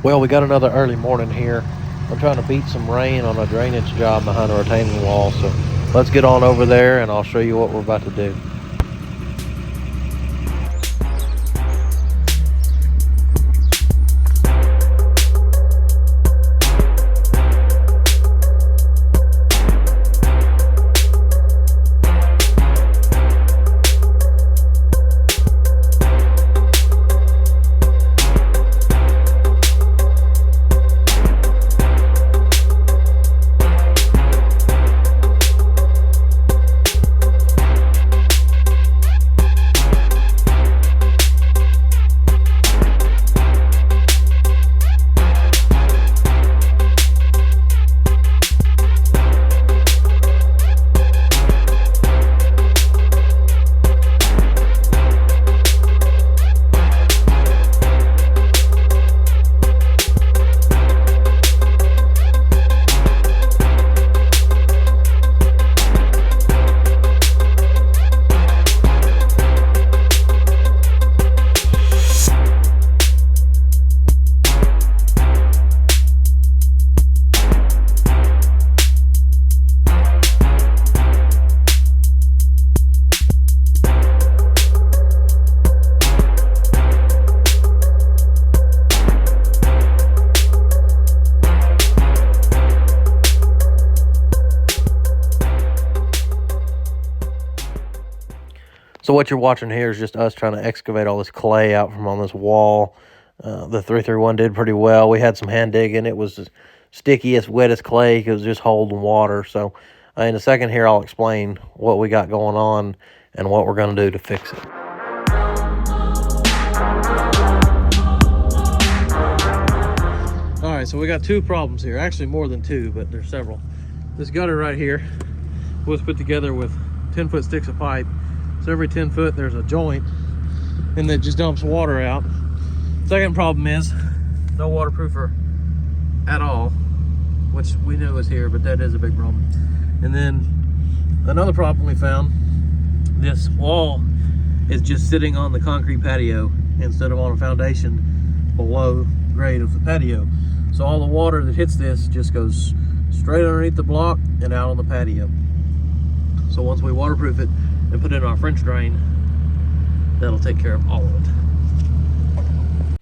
Well, we got another early morning here. I'm trying to beat some rain on a drainage job behind a retaining wall. So let's get on over there and I'll show you what we're about to do. So what you're watching here is just us trying to excavate all this clay out from on this wall. The 331 did pretty well. We had some hand digging. It was sticky as wet as clay because it was just holding water. So in a second here, I'll explain what we got going on and what we're going to do to fix it. All right, so we got two problems here. Actually more than two, but there's several. This gutter right here was put together with 10-foot sticks of pipe. So every 10 foot there's a joint and that just dumps water out. Second problem is no waterproofer at all, which we knew was here, but that is a big problem. And then another problem we found, this wall is just sitting on the concrete patio instead of on a foundation below grade of the patio. So all the water that hits this just goes straight underneath the block and out on the patio. So once we waterproof it and put it in our French drain, that'll take care of all of it.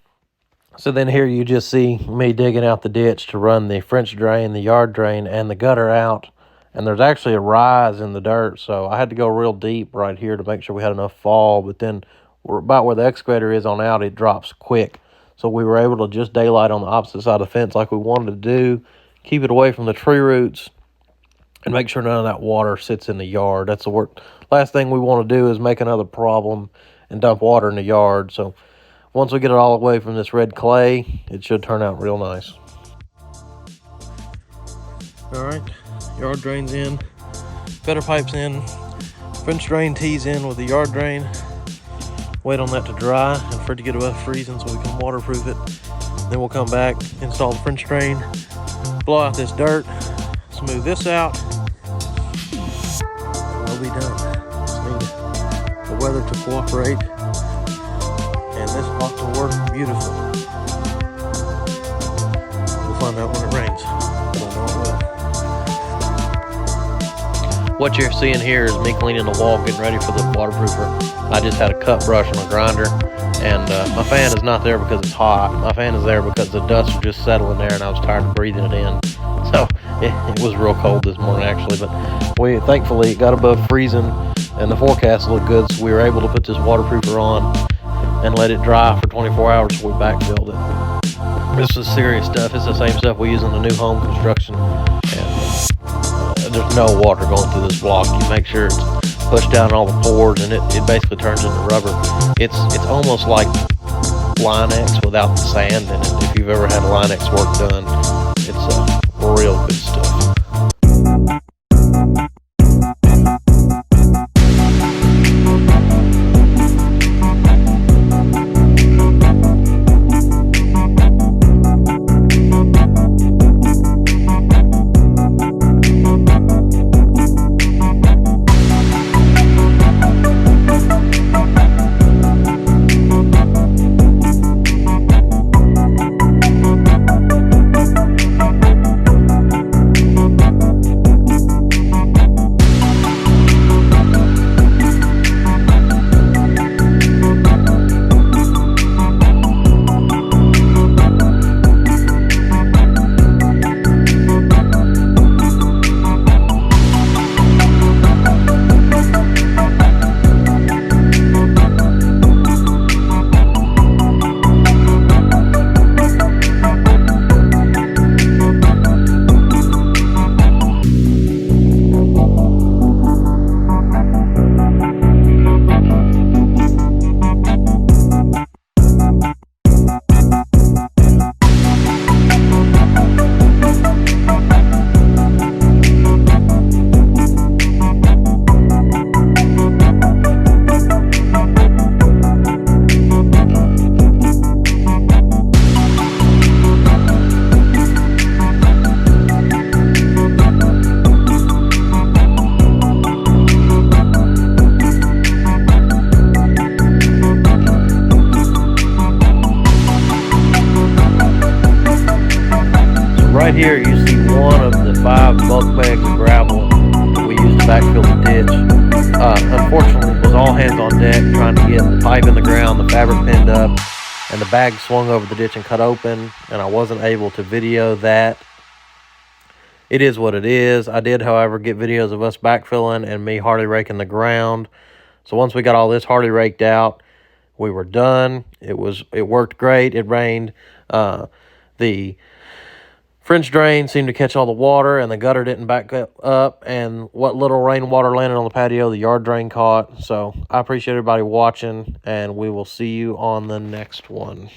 So then here you just see me digging out the ditch to run the French drain, the yard drain, and the gutter out. And there's actually a rise in the dirt, so I had to go real deep right here to make sure we had enough fall. But then we're about where the excavator is on out, it drops quick. So we were able to just daylight on the opposite side of the fence like we wanted to do, keep it away from the tree roots, and make sure none of that water sits in the yard. That's the work. Last thing we want to do is make another problem and dump water in the yard. So once we get it all away from this red clay, it should turn out real nice. All right, yard drain's in, gutter pipe's in, French drain tees in with the yard drain. Wait on that to dry and for it to get above freezing so we can waterproof it. Then we'll come back, install the French drain, blow out this dirt, smooth this out, and we'll be done. Just need the weather to cooperate, and this ought to work beautifully. We'll find out when it rains, but I know it will. What you're seeing here is me cleaning the wall, getting ready for the waterproofer. I just had a cut brush and a grinder, and my fan is not there because it's hot. My fan is there because the dust was just settling there and I was tired of breathing it in. So it was real cold this morning actually, but thankfully it got above freezing and the forecast looked good, so we were able to put this waterproofer on and let it dry for 24 hours before we backfilled it. This is serious stuff. It's the same stuff we use in the new home construction, and there's no water going through this block. You make sure it's pushed down all the pores, and it basically turns into rubber. It's almost like Line-X without the sand in it. If you've ever had Line-X work done, it's real good stuff. right here you see one of the 5 bulk bags of gravel that we used to backfill the ditch. Unfortunately, it was all hands on deck trying to get the pipe in the ground, the fabric pinned up, and the bag swung over the ditch and cut open, and I wasn't able to video that. It is what it is. I did, however, get videos of us backfilling and me hardy raking the ground. So once we got all this hardy raked out, we were done. It worked great. It rained. The French drain seemed to catch all the water, and the gutter didn't back up. And what little rainwater landed on the patio, the yard drain caught. So I appreciate everybody watching, and we will see you on the next one.